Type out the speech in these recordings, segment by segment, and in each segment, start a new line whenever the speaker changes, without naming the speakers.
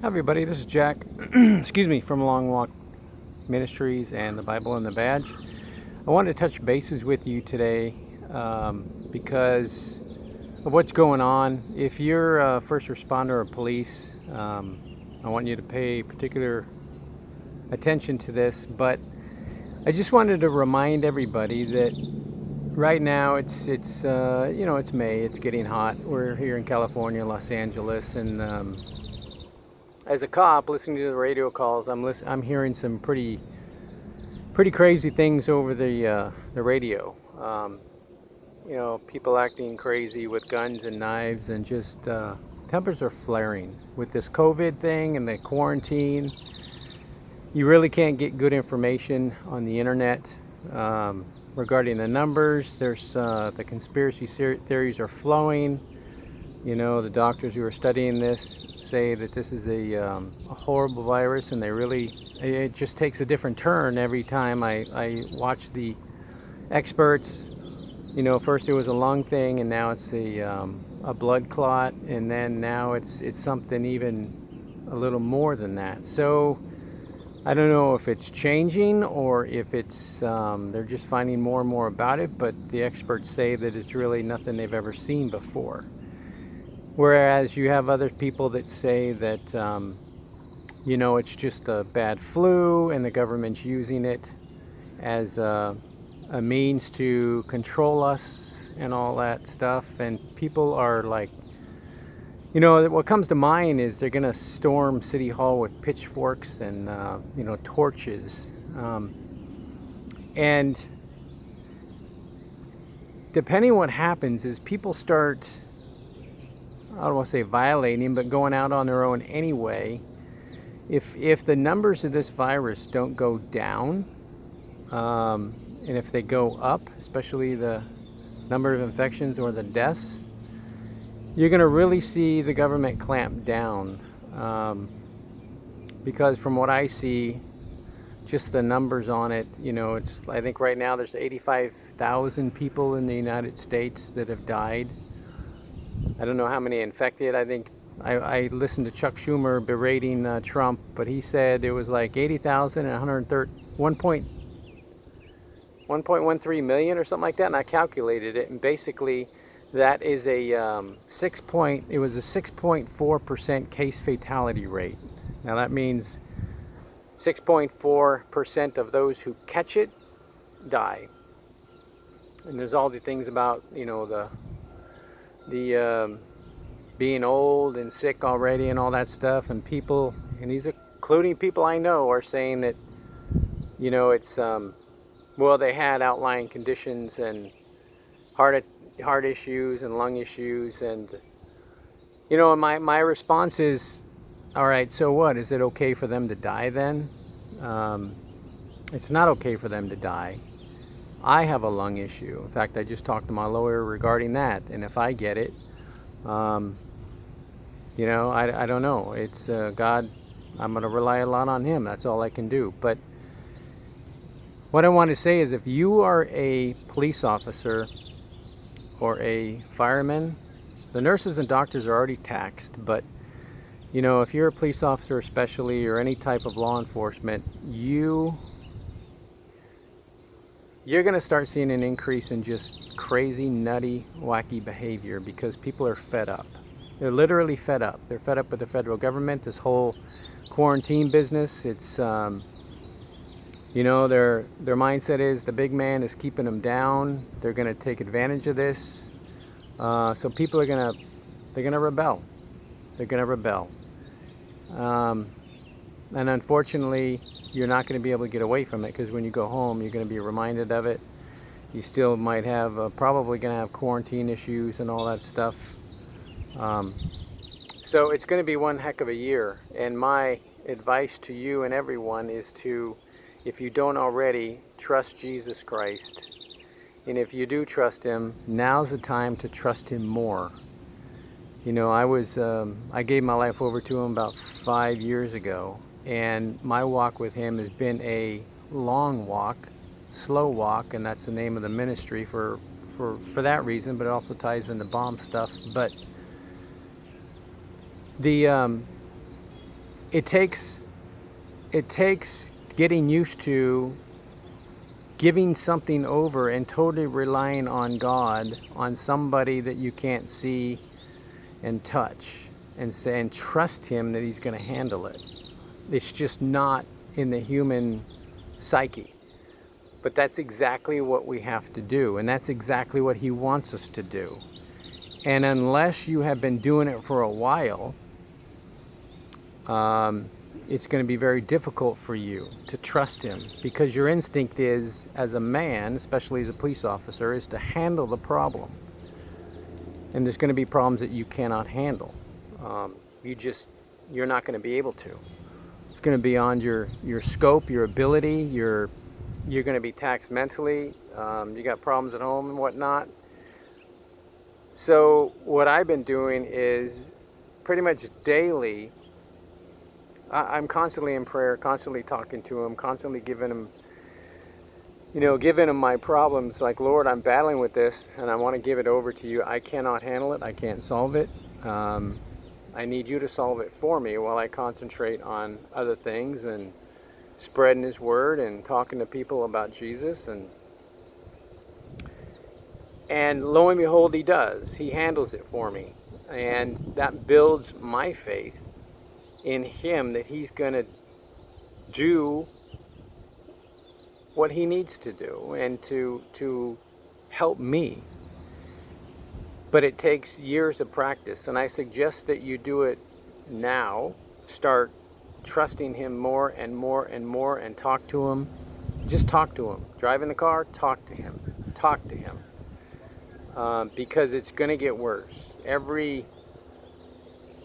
Hi everybody, this is Jack, excuse me, from Long Walk Ministries and the Bible and the Badge. I wanted to touch bases with you today because of what's going on. If you're a first responder or police, I want you to pay particular attention to this, but I just wanted to remind everybody that right now it's May, it's getting hot. We're here in California, Los Angeles, and as a cop listening to the radio calls, I'm hearing some pretty crazy things over the radio. People acting crazy with guns and knives, and just tempers are flaring with this COVID thing and the quarantine. You really can't get good information on the internet regarding the numbers. There's the conspiracy theories are flowing. The doctors who are studying this say that this is a horrible virus, and it just takes a different turn every time I watch the experts. First it was a lung thing, and now it's a blood clot, and then now it's something even a little more than that. So I don't know if it's changing or if it's they're just finding more and more about it, but the experts say that it's really nothing they've ever seen before. Whereas you have other people that say that, it's just a bad flu and the government's using it as a means to control us and all that stuff. And people are like, what comes to mind is they're going to storm City Hall with pitchforks and, torches. And depending on what happens is people start, I don't want to say violating, but going out on their own anyway. If the numbers of this virus don't go down, and if they go up, especially the number of infections or the deaths, you're going to really see the government clamp down. Because from what I see, just the numbers on it, I think right now there's 85,000 people in the United States that have died. I don't know how many infected. I think I listened to Chuck Schumer berating Trump, but he said it was like 80,000 and 1.13 million or something like that, and I calculated it, and basically that is it was a 6.4% case fatality rate. Now that means 6.4% of those who catch it die. And there's all the things about, the being old and sick already and all that stuff, and people, and these are including people I know, are saying that it's they had outlying conditions and heart issues and lung issues, and my response is, all right, so what? Is it okay for them to die then? It's not okay for them to die. I have a lung issue. In fact, I just talked to my lawyer regarding that, and if I get it, I don't know. It's God. I'm going to rely a lot on Him. That's all I can do. But what I want to say is, if you are a police officer or a fireman, the nurses and doctors are already taxed, but if you're a police officer especially, or any type of law enforcement, you're going to start seeing an increase in just crazy, nutty, wacky behavior, because people are fed up. They're literally fed up. They're fed up with the federal government, this whole quarantine business. It's, their mindset is the big man is keeping them down. They're going to take advantage of this. So people are they're going to rebel. They're going to rebel. And unfortunately, you're not going to be able to get away from it, because when you go home, you're going to be reminded of it. You still might have, probably going to have quarantine issues and all that stuff. So it's going to be one heck of a year. And my advice to you and everyone is to, if you don't already, trust Jesus Christ. And if you do trust Him, now's the time to trust Him more. I gave my life over to Him about 5 years ago, and my walk with Him has been a long walk, slow walk, and that's the name of the ministry for that reason, but it also ties into bomb stuff. But the it takes getting used to giving something over and totally relying on God, on somebody that you can't see and touch, and say, and trust him that he's going to handle it. It's just not in the human psyche. But that's exactly what we have to do, and that's exactly what he wants us to do. And unless you have been doing it for a while, it's going to be very difficult for you to trust him, because your instinct is, as a man, especially as a police officer, is to handle the problem. And there's going to be problems that you cannot handle. You're not going to be able to. It's going to be beyond your scope, your ability. You're going to be taxed mentally. You got problems at home and whatnot. So what I've been doing is pretty much daily, I'm constantly in prayer, constantly talking to him, constantly giving him my problems. Like, Lord, I'm battling with this and I want to give it over to you. I cannot handle it. I can't solve it. I need you to solve it for me while I concentrate on other things and spreading his word and talking to people about Jesus. And lo and behold, he does. He handles it for me. And that builds my faith in him, that he's going to do what he needs to do and to help me. But it takes years of practice, and I suggest that you do it now. Start trusting him more and more and more, and talk to him. Just talk to him. Drive in the car, talk to him. Talk to him. Because it's going to get worse. Every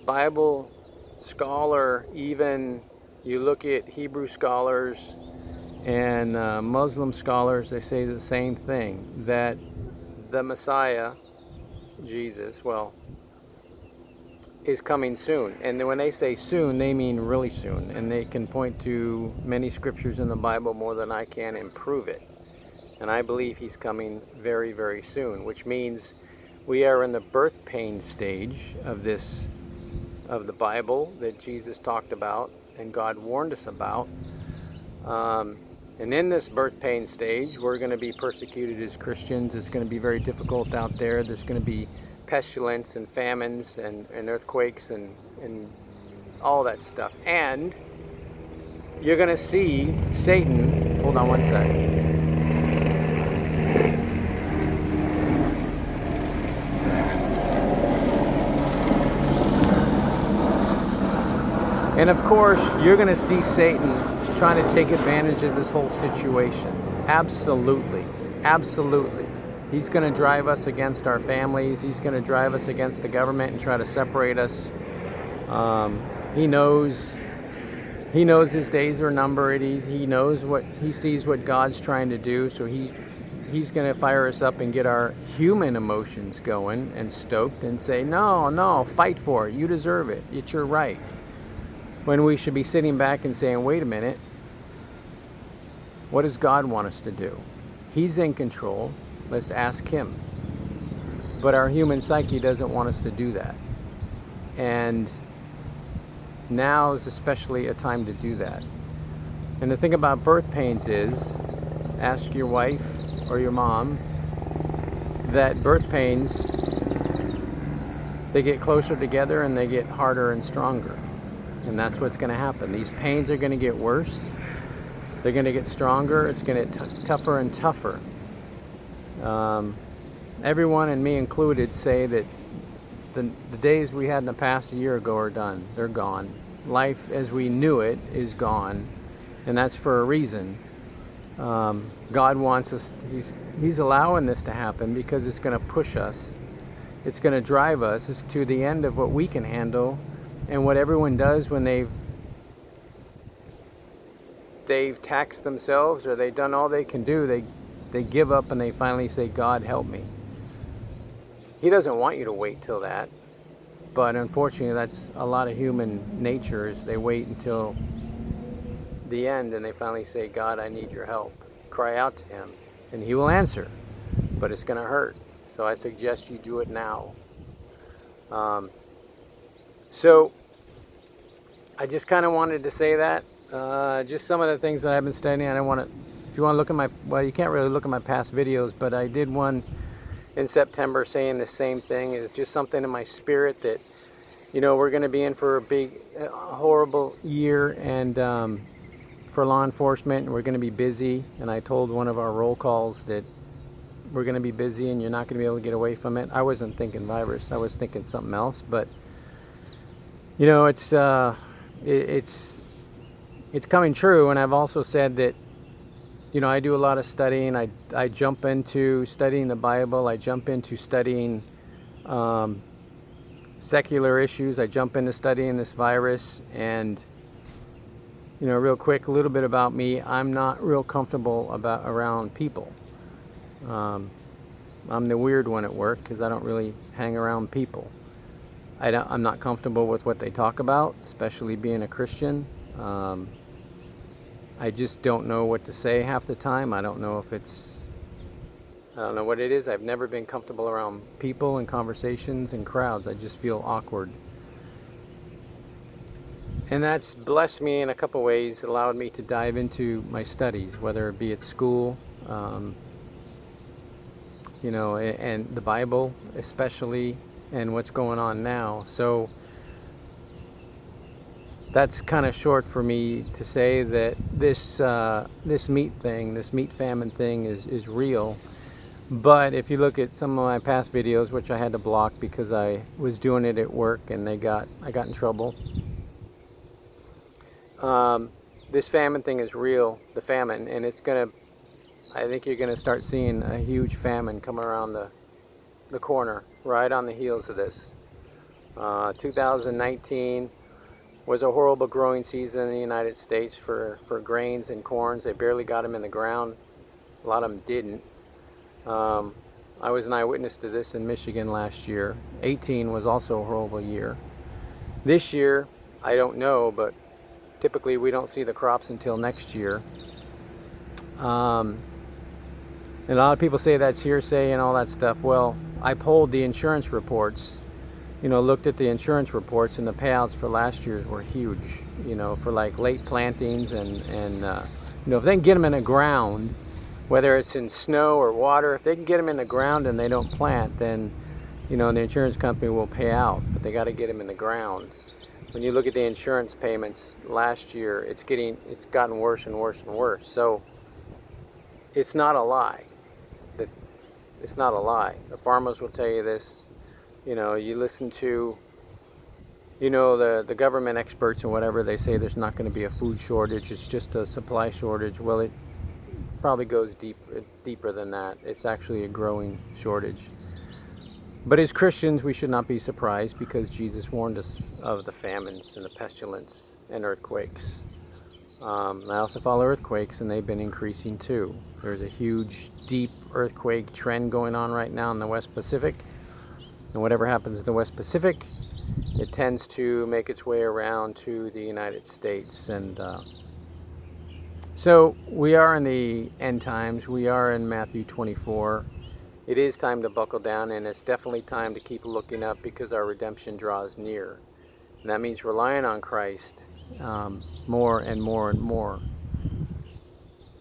Bible scholar, even you look at Hebrew scholars and Muslim scholars, they say the same thing, that the Messiah, Jesus, is coming soon. And when they say soon, they mean really soon. And they can point to many scriptures in the Bible more than I can and prove it. And I believe he's coming very, very soon, which means we are in the birth pain stage of the Bible that Jesus talked about and God warned us about. And in this birth pain stage, we're going to be persecuted as Christians. It's going to be very difficult out there. There's going to be pestilence and famines and earthquakes and all that stuff. And you're going to see Satan. Hold on one second. And of course, you're going to see Satan trying to take advantage of this whole situation. Absolutely. Absolutely. He's going to drive us against our families. He's going to drive us against the government and try to separate us. He knows his days are numbered. He knows he sees what God's trying to do. So he's going to fire us up and get our human emotions going and stoked and say, no, fight for it. You deserve it. It's your right. When we should be sitting back and saying, wait a minute, what does God want us to do? He's in control. Let's ask him. But our human psyche doesn't want us to do that. And now is especially a time to do that. And the thing about birth pains is, ask your wife or your mom, that birth pains, they get closer together and they get harder and stronger. And that's what's going to happen. These pains are going to get worse. They're going to get stronger. It's going to get tougher and tougher. Everyone, and me included, say that the days we had in the past a year ago are done. They're gone. Life as we knew it is gone. And that's for a reason. God wants us, he's allowing this to happen because it's going to push us. It's going to drive us to the end of what we can handle. And what everyone does when they've taxed themselves or they've done all they can do, they give up and they finally say, God, help me. He doesn't want you to wait till that. But unfortunately, that's a lot of human nature, is they wait until the end and they finally say, God, I need your help. Cry out to him and he will answer, but it's going to hurt. So I suggest you do it now. So I just kind of wanted to say that. Just some of the things that I've been studying. I don't want to, if you want to look at my, well, you can't really look at my past videos, but I did one in September saying the same thing. It's just something in my spirit that, you know, we're going to be in for a big, horrible year, and for law enforcement, and we're going to be busy. And I told one of our roll calls that we're going to be busy and you're not going to be able to get away from it. I wasn't thinking virus. I was thinking something else. But, you know, it's coming true. And I've also said that, you know, I do a lot of studying. I jump into studying the Bible. I jump into studying secular issues. I jump into studying this virus. And, you know, real quick, a little bit about me. I'm not real comfortable around people. I'm the weird one at work because I don't really hang around people. I'm not comfortable with what they talk about, especially being a Christian. I just don't know what to say half the time. I don't know what it is. I've never been comfortable around people and conversations and crowds. I just feel awkward. And that's blessed me in a couple ways, allowed me to dive into my studies, whether it be at school, you know, and the Bible especially, and what's going on now. So that's kind of short for me to say that this meat famine thing is real. But if you look at some of my past videos, which I had to block because I was doing it at work and I got in trouble. This famine thing is real, the famine, and I think you're gonna start seeing a huge famine come around the corner, right on the heels of this. 2019 was a horrible growing season in the United States for grains and corns. They barely got them in the ground. A lot of them didn't. I was an eyewitness to this in Michigan last year. 18 was also a horrible year. This year, I don't know, but typically we don't see the crops until next year. And a lot of people say that's hearsay and all that stuff. Well, I polled the insurance reports, you know, looked at the insurance reports, and the payouts for last year's were huge, you know, for like late plantings and you know, if they can get them in the ground, whether it's in snow or water, if they can get them in the ground and they don't plant, then, you know, the insurance company will pay out, but they got to get them in the ground. When you look at the insurance payments last year, it's gotten worse and worse and worse. So it's not a lie. It's not a lie. The farmers will tell you this. You know, you listen to, you know, the government experts and whatever, they say there's not going to be a food shortage. It's just a supply shortage. Well, it probably goes deeper than that. It's actually a growing shortage. But as Christians, we should not be surprised because Jesus warned us of the famines and the pestilence and earthquakes. I also follow earthquakes, and they've been increasing too. There's a huge, deep earthquake trend going on right now in the West Pacific. And whatever happens in the West Pacific, it tends to make its way around to the United States. And so we are in the end times. We are in Matthew 24. It is time to buckle down, and it's definitely time to keep looking up because our redemption draws near. And that means relying on Christ more and more and more.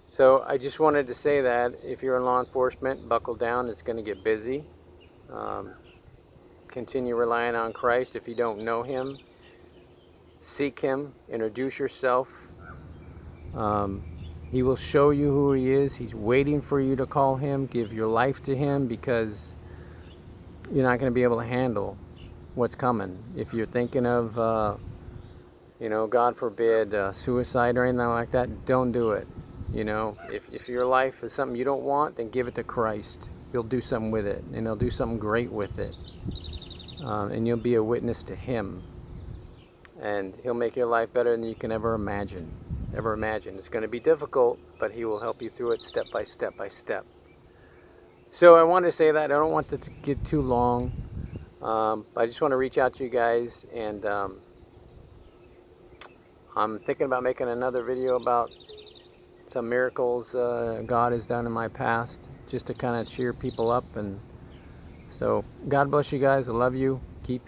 So I just wanted to say that if you're in law enforcement, buckle down. It's going to get busy. Continue relying on Christ. If you don't know Him, seek Him. Introduce yourself. He will show you who He is. He's waiting for you to call Him. Give your life to Him, because you're not going to be able to handle what's coming. If you're thinking of, you know, God forbid, suicide or anything like that, don't do it. You know, if your life is something you don't want, then give it to Christ. He'll do something with it, and He'll do something great with it. And you'll be a witness to Him. And He'll make your life better than you can ever imagine. It's going to be difficult, but He will help you through it step by step by step. So I wanted to say that. I don't want it to get too long. I just want to reach out to you guys, and I'm thinking about making another video about some miracles God has done in my past, just to kind of cheer people up. And so God bless you guys. I love you. Keep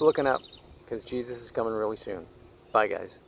looking up. because Jesus is coming really soon. Bye, guys.